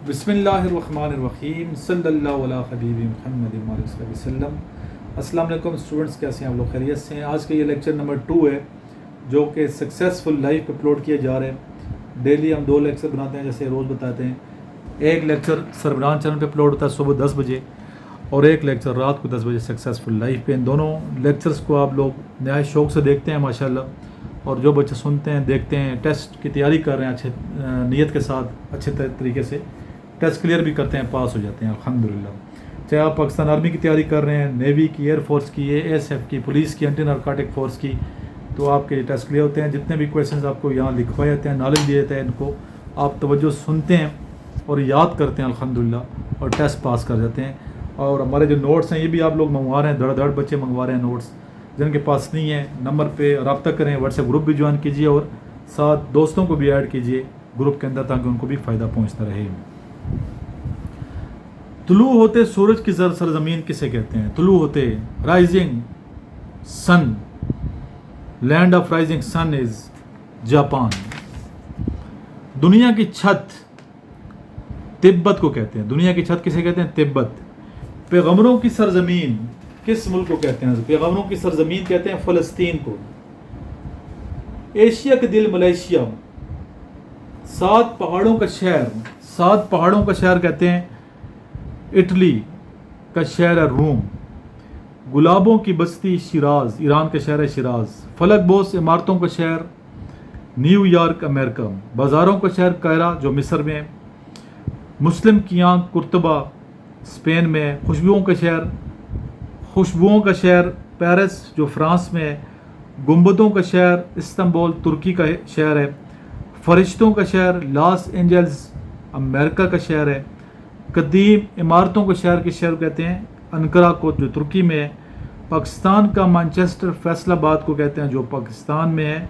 بسم اللہ الرحمن الرحیم صلی اللہ علیہ حبیب محمد وسلم۔ السلام علیکم اسٹوڈنٹس، کیسے ہیں آپ لوگ؟ خیریت سے ہیں؟ آج کا یہ لیکچر نمبر 2 ہے جو کہ سکسیزفل لائف پہ اپلوڈ کیا جا رہا ہے۔ ڈیلی ہم 2 لیکچر بناتے ہیں جیسے روز بتاتے ہیں۔ ایک لیکچر سربراہ چینل پہ اپلوڈ ہوتا ہے صبح 10 بجے اور ایک لیکچر رات کو 10 بجے سکسیزفل لائف پہ۔ ان دونوں لیکچرز کو آپ لوگ نہایت شوق سے دیکھتے ہیں ماشاءاللہ، اور جو بچے سنتے ہیں دیکھتے ہیں ٹیسٹ کی تیاری کر رہے ہیں اچھے نیت کے ساتھ، اچھے طریقے سے ٹیسٹ کلیئر بھی کرتے ہیں، پاس ہو جاتے ہیں الحمدللہ۔ چاہے آپ پاکستان آرمی کی تیاری کر رہے ہیں، نیوی کی، ایئر فورس کی، ایس ایف کی، پولیس کی، اینٹی نارکوٹک فورس کی، تو آپ کے ٹیسٹ کلیئر ہوتے ہیں۔ جتنے بھی کویشچنز آپ کو یہاں لکھوائے جاتے ہیں، نالج دیے جاتے ہیں، ان کو آپ توجہ سنتے ہیں اور یاد کرتے ہیں الحمدللہ، اور ٹیسٹ پاس کر جاتے ہیں۔ اور ہمارے جو نوٹس ہیں یہ بھی آپ لوگ منگوا رہے ہیں، دھڑ دھڑ بچے منگوا رہے ہیں نوٹس۔ جن کے پاس نہیں ہے نمبر پہ رابطہ کریں، واٹس ایپ گروپ بھی جوائن کیجیے اور ساتھ دوستوں کو بھی ایڈ کیجیے گروپ کے اندر تاکہ ان کو بھی فائدہ پہنچتا رہے۔ طلوع ہوتے سورج کی سرزمین کسے کہتے ہیں؟ طلوع ہوتے، rising sun, land of rising sun is Japan. دنیا کی چھت تبت کو کہتے ہیں۔ دنیا کی چھت کسے کہتے ہیں؟ تبت۔ پیغمبروں کی سرزمین کس ملک کو کہتے ہیں؟ پیغمبروں کی سرزمین کہتے ہیں فلسطین کو۔ ایشیا کے دل ملیشیا، 7 پہاڑوں کا شہر، 7 پہاڑوں کا شہر کہتے ہیں اٹلی کا شہر ہے روم۔ گلابوں کی بستی شیراز، ایران کا شہر ہے شیراز۔ فلک بوس عمارتوں کا شہر نیو یارک امریکہ۔ بازاروں کا شہر قاہرہ جو مصر میں۔ مسلم کی آنکھ قرطبہ اسپین میں۔ خوشبوؤں کا شہر پیرس جو فرانس میں ہے۔ گنبدوں کا شہر استنبول ترکی کا شہر ہے۔ فرشتوں کا شہر لاس اینجلس امریکہ کا شہر ہے۔ قدیم عمارتوں کے شہر کے شہر کہتے ہیں انقرہ کو جو ترکی میں ہے۔ پاکستان کا مانچسٹر فیصل آباد کو کہتے ہیں جو پاکستان میں ہے۔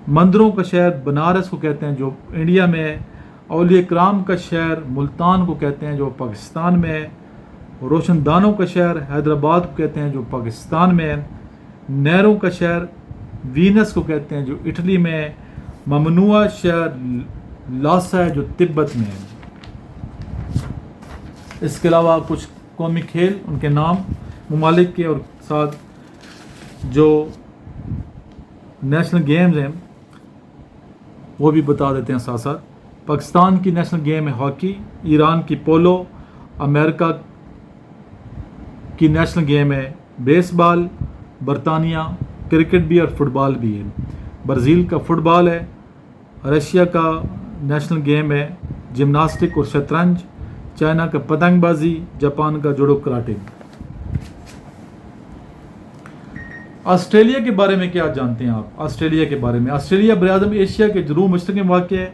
مندروں کا شہر بنارس کو کہتے ہیں جو انڈیا میں ہے۔ اولیاء کرام کا شہر ملتان کو کہتے ہیں جو پاکستان میں ہے۔ روشن دانوں کا شہر حیدرآباد کو کہتے ہیں جو پاکستان میں ہے۔ نہروں کا شہر وینس کو کہتے ہیں جو اٹلی میں ہے۔ ممنوعہ شہر لاسا ہے جو تبت میں ہے۔ اس کے علاوہ کچھ قومی کھیل، ان کے نام، ممالک کے، اور ساتھ جو نیشنل گیمز ہیں وہ بھی بتا دیتے ہیں ساتھ ساتھ۔ پاکستان کی نیشنل گیم ہے ہاکی، ایران کی پولو، امریکہ کی نیشنل گیم ہے بیس بال، برطانیہ کرکٹ بھی اور فٹ بال بھی ہے۔ برازیل کا فٹ بال ہے۔ رشیا کا نیشنل گیم ہے جمناسٹک اور شطرنج۔ چائنا کا پتنگ بازی، جاپان کا جوڈو کراٹے۔ آسٹریلیا کے بارے میں کیا جانتے ہیں آپ؟ آسٹریلیا کے بارے میں، آسٹریلیا براعظم ایشیا کے جنوب مشرق میں واقع ہے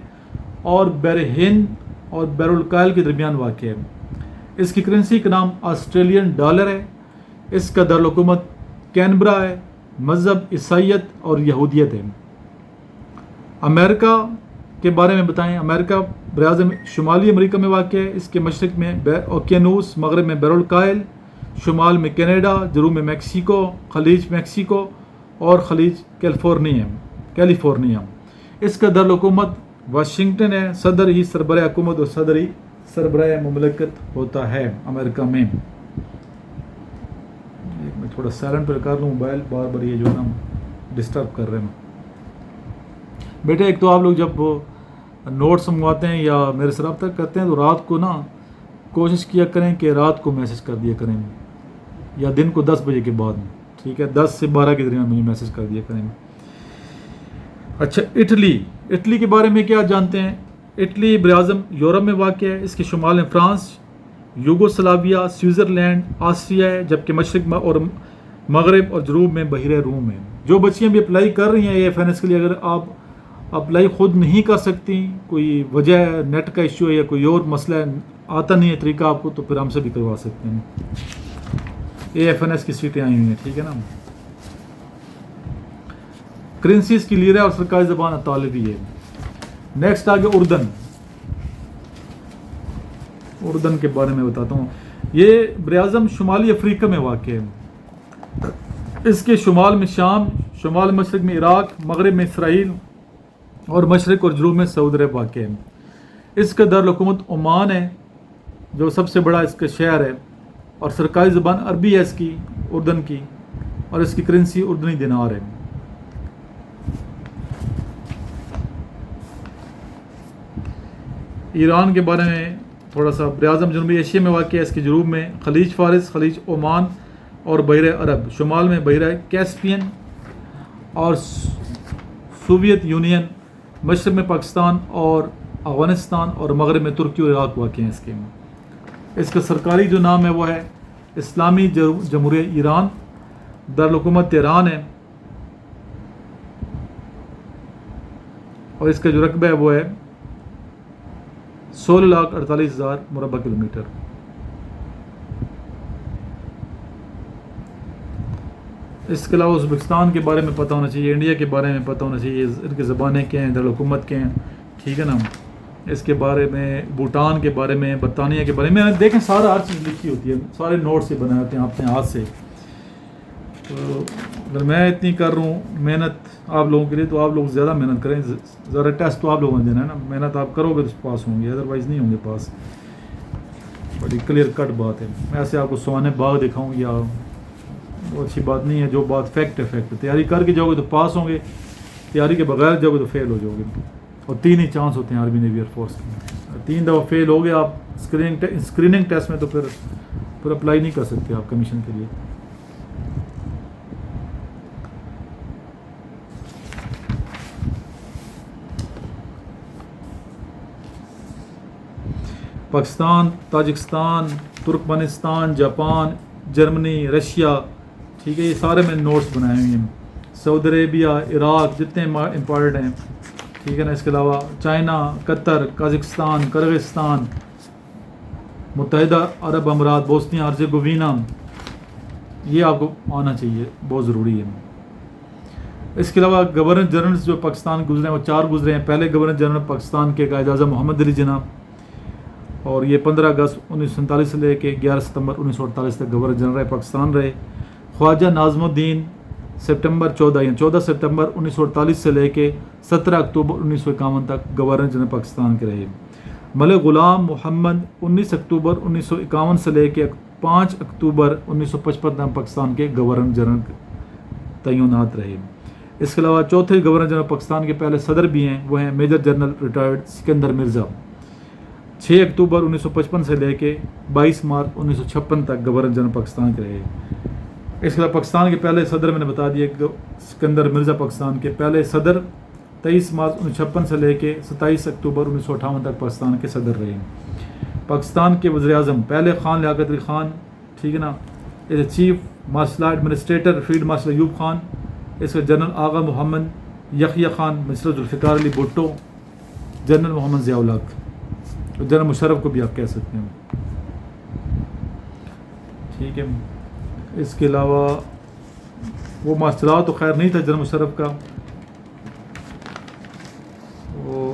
اور بحر ہند اور بحر الکاہل کے درمیان واقع ہے۔ اس کی کرنسی کا نام آسٹریلین ڈالر ہے۔ اس کا دارالحکومت کینبرا ہے۔ مذہب عیسائیت اور یہودیت ہے۔ امریکہ کے بارے میں بتائیں۔ امریکہ براعظم شمالی امریکہ میں واقع ہے۔ اس کے مشرق میں اوکیانوس، مغرب میں بحر الکاہل، شمال میں کینیڈا، جنوب میں میکسیکو، خلیج میکسیکو اور خلیج کیلیفورنیا۔ اس کا دارالحکومت واشنگٹن ہے۔ صدر ہی سربراہ حکومت اور صدر ہی سربراہ مملکت ہوتا ہے امریکہ میں۔ میں تھوڑا سائلنٹ پر کر لوں، موبائل بار بار یہ جو نا ڈسٹرب کر رہے ہیں بیٹے۔ ایک تو آپ لوگ جب نوٹس منگواتے ہیں یا میرے سے رابطہ کرتے ہیں تو رات کو نا کوشش کیا کریں کہ رات کو میسج کر دیا کریں، یا دن کو 10 بجے کے بعد، ٹھیک ہے؟ 10 سے 12 کے درمیان مجھے میسج کر دیا کریں۔ اچھا، اٹلی کے بارے میں کیا جانتے ہیں؟ اٹلی براعظم یورپ میں واقع ہے۔ اس کے شمال میں فرانس، یوگوسلاویا، سوئٹزرلینڈ، آسٹریا ہے، جبکہ مشرق اور مغرب اور جنوب میں بحیرہ روم ہے۔ جو بچیاں بھی اپلائی کر رہی ہیں AFNS کے لیے، اگر آپ اپلائی خود نہیں کر سکتی، کوئی وجہ ہے، نیٹ کا ایشو ہے یا کوئی اور مسئلہ ہے، آتا نہیں ہے طریقہ آپ کو، تو پھر ہم سے بھی کروا سکتے ہیں۔ AFNS کی سیٹیں آئی ہوئی ہیں، ٹھیک ہے نا۔ کرنسی اس کی لیرا اور سرکاری زبان اطالوی ہے۔ نیکسٹ آگے اردن۔ اردن کے بارے میں بتاتا ہوں۔ یہ براعظم شمالی افریقہ میں واقع ہے۔ اس کے شمال میں شام، شمال مشرق میں عراق، مغرب میں اسرائیل اور مشرق اور جنوب میں سعودی عرب واقع ہے۔ اس کا دارالحکومت عمان ہے جو سب سے بڑا اس کا شہر ہے، اور سرکاری زبان عربی ہے اس کی، اردن کی، اور اس کی کرنسی اردنی دینار ہے۔ ایران کے بارے میں تھوڑا سا، براعظم جنوبی ایشیا میں واقع ہے، اس کے جنوب میں خلیج فارس، خلیج عمان اور بحیرہ عرب، شمال میں بحیرہ کیسپین اور سوویت یونین، مشرق میں پاکستان اور افغانستان، اور مغرب میں ترکی اور عراق واقع ہیں۔ اس کا سرکاری جو نام ہے وہ ہے اسلامی جمہوریہ ایران، دارالحکومت تہران ہے، اور اس کا جو رقبہ ہے وہ ہے 16,48,000 مربع کلومیٹر۔ اس کے علاوہ ازبکستان کے بارے میں پتہ ہونا چاہیے، انڈیا کے بارے میں پتہ ہونا چاہیے، ان کی زبانیں کیا ہیں، دارالحکومت کیا ہیں، ٹھیک ہے نا۔ اس کے بارے میں، بھوٹان کے بارے میں، برطانیہ کے بارے میں دیکھیں، سارا ہر چیز لکھی ہوتی ہے، سارے نوٹ سے بنائے ہوتے ہیں اپنے ہاتھ سے۔ تو اگر میں اتنی کر رہا ہوں محنت آپ لوگوں کے لیے، تو آپ لوگ زیادہ محنت کریں، ذرا ٹیسٹ تو آپ لوگوں نے دینا ہے نا، محنت آپ کرو گے تو پاس ہوں گے، ادروائز نہیں ہوں گے پاس، بڑی کلیئر کٹ بات ہے۔ میں ایسے آپ کو سوانے باغ دکھاؤں یا وہ اچھی بات نہیں ہے، جو بات فیکٹ ہے فیکٹ ہے، تیاری کر کے جاؤ گے تو پاس ہوں گے، تیاری کے بغیر جاؤ گے تو فیل ہو جاؤ گے، اور 3 ہی چانس ہوتے ہیں آرمی نیوی ایئر فورس کے، 3 دفعہ فیل ہو گئے آپ اسکریننگ ٹیسٹ میں، تو پھر اپلائی نہیں کر سکتے آپ کمیشن کے لیے۔ Pakistan, Tajikistan, Turkmenistan, Japan, Germany, Russia, ٹھیک ہے، یہ سارے میں نے نوٹس بنائے ہوئے ہیں، سعودی عربیہ، عراق، جتنے امپورٹنٹ ہیں، ٹھیک ہے نا۔ اس کے علاوہ چائنا، قطر، قازقستان، کرغستان، متحدہ عرب امارات، بوسنیا ہرزیگووینا، یہ آپ کو آنا چاہیے، بہت ضروری ہے۔ اس کے علاوہ گورنر جنرل جو پاکستان گزرے ہیں وہ 4 گزرے ہیں۔ پہلے گورنر جنرل پاکستان کے قائد اعظم محمد علی جناح، اور یہ 15 اگست 1947 سے لے کے 11 ستمبر 1948 تک گورنر جنرل پاکستان رہے۔ خواجہ ناظم الدین 14 ستمبر 1948 سے لے کے 17 اکتوبر 1951 تک گورنر جنرل پاکستان کے رہے۔ ملک غلام محمد 19 اکتوبر 1951 سے لے کے 5 اکتوبر 1955 تک پاکستان کے گورنر جنرل تعینات رہے۔ اس کے علاوہ چوتھے گورنر جنرل پاکستان کے پہلے صدر بھی ہیں، وہ ہیں major general retired Sikandar Mirza, 6 اکتوبر 1955 سے لے کے 22 مارچ 1956 تک گورنر جنرل پاکستان کے رہے۔ اس کے علاوہ پاکستان کے پہلے صدر میں نے بتا دیا، سکندر مرزا پاکستان کے پہلے صدر 23 مارچ 1956 سے لے کے 27 اکتوبر 1958 تک پاکستان کے صدر رہے۔ پاکستان کے وزیر اعظم پہلے خان لیاقت علی خان، ٹھیک ہے نا، chief marshal administrator field marshal Ayub Khan, اس کا general Agha Muhammad Yahya Khan, mister Zulfikar Ali Bhutto, general Muhammad Zia ul Haq, general Musharraf کو بھی آپ کہہ سکتے ہیں، ٹھیک ہے۔ اس کے علاوہ وہ مارشل تو خیر نہیں تھا جنرل مشرف کا، وہ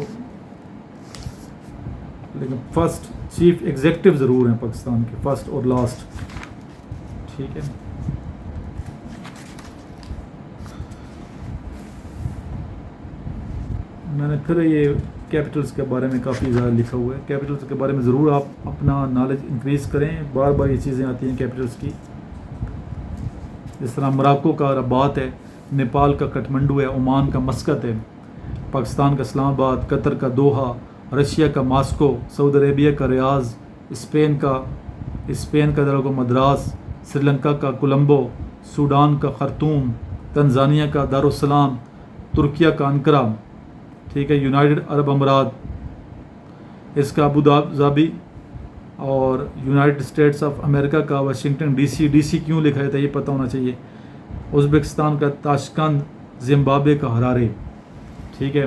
لیکن فرسٹ چیف ایگزیکٹو ضرور ہیں پاکستان کے، فرسٹ اور لاسٹ، ٹھیک ہے۔ میں نے پھر یہ کیپٹلز کے بارے میں کافی زیادہ لکھا ہوا ہے، کیپٹلز کے بارے میں ضرور آپ اپنا نالج انکریز کریں، بار بار یہ چیزیں آتی ہیں کیپٹلز کی، جس طرح مراکو کا رباط ہے، نیپال کا کٹمنڈو ہے، عمان کا مسقط ہے، پاکستان کا اسلام آباد، قطر کا دوحہ، رشیا کا ماسکو، سعودی عربیہ کا ریاض، اسپین کا دارالحکومت مدراس، سری لنکا کا کولمبو، سوڈان کا خرطوم، تنزانیہ کا دارالسلام، ترکیہ کا انقرہ، ٹھیک ہے، یونائٹڈ عرب امارات، اس کا ابو ظبی، اور یونائٹڈ اسٹیٹس آف امریکہ کا واشنگٹن ڈی سی کیوں لکھا جاتا ہے یہ پتہ ہونا چاہیے، ازبکستان کا تاشکند، زمبابوے کا ہرارے، ٹھیک ہے۔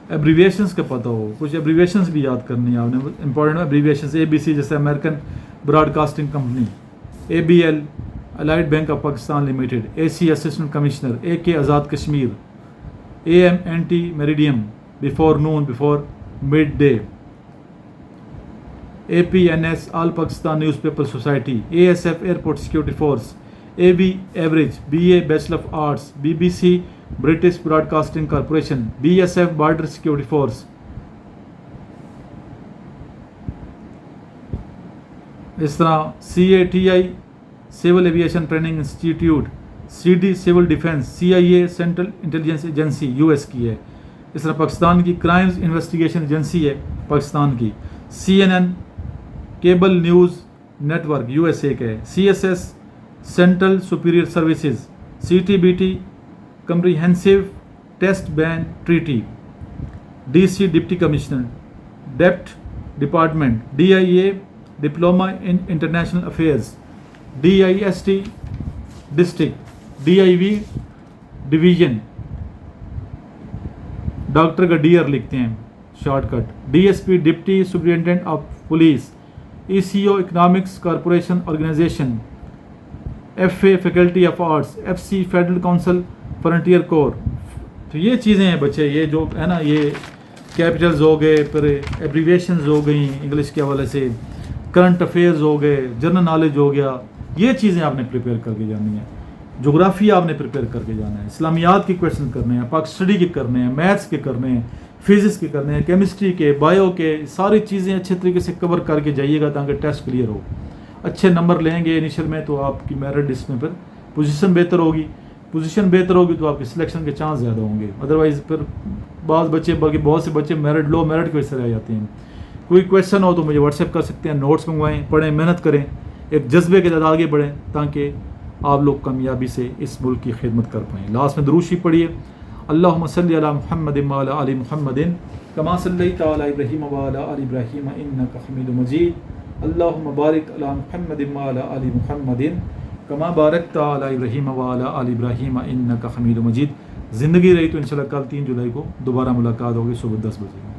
ایبریویشنز کا پتہ ہو، کچھ ایبریویشنز بھی یاد کرنی ہے آپ نے، امپورٹنٹ ایبریویشنز ABC، جیسے American broadcasting company, ABL allied bank of Pakistan limited, AC assistant commissioner, AK Azad Kashmir, AM&T meridiem, before noon before midday, APNS all Pakistan newspaper society, ASF airport security force, AB average, BA bachelor of arts, BBC British broadcasting corporation, BSF border security force. اس طرح CATI civil aviation training institute, CD civil defence, CIA central intelligence agency US کی ہے. اس طرح پاکستان کی crimes investigation agency ہے پاکستان کی, CNN cable news network USA کا ہے, CSS central superior services, CTBT comprehensive test ban treaty, DC deputy commissioner dept department, DIA diploma in international affairs, DIST district, DIV division, doctor کا D R لکھتے ہیں shortcut, DSP deputy superintendent of police, ECO economics corporation organisation, FA faculty of arts, FC federal council frontier corps. تو یہ چیزیں ہیں بچے, یہ جو ہے نا یہ کیپٹلز ہو گئے, پھر ایبریویشنز ہو گئیں انگلش کے حوالے سے, کرنٹ افیئرز ہو گئے, جنرل نالج ہو گیا, یہ چیزیں آپ نے پریپیئر کر کے جانی ہیں. جغرافیہ آپ نے پریپیئر کر کے جانا ہے, اسلامیات کے کویشچن کرنے ہیں, پاک اسٹڈی کے کرنے ہیں, میتھس کے کرنے ہیں, فزکس کے کرنے ہیں, کیمسٹری کے, بایو کے, ساری چیزیں اچھے طریقے سے کور کر کے جائیے گا تاکہ ٹیسٹ کلیئر ہو. اچھے نمبر لیں گے انیشل میں تو آپ کی میرٹ لسٹ میں پھر پوزیشن بہتر ہوگی, پوزیشن بہتر ہوگی تو آپ کے سلیکشن کے چانس زیادہ ہوں گے. ادروائز پھر بعض بچے بلکہ بہت سے بچے میرٹ لو میرٹ کی وجہ سے رہ جاتے ہیں. کوئی کویشچن ہو تو مجھے واٹس ایپ کر سکتے ہیں, نوٹس منگوائیں, پڑھیں, محنت کریں, ایک جذبے کے ساتھ آگے بڑھیں تاکہ آپ لوگ کامیابی سے اس ملک کی خدمت کر پائیں. لاسٹ میں درود شریف پڑھیے, اللہم صلی علی محمد وعلی آل محمد کما صلیت علی ابراہیم وعلی آل ابراہیم انک حمید مجید, اللہم بارک علی محمد وعلی آل محمد کما بارکت علی ابراہیم وعلی آل ابراہیم انک حمید مجید. زندگی رہی تو انشاءاللہ کل 3 جولائی کو دوبارہ ملاقات ہوگی صبح 10 بجے.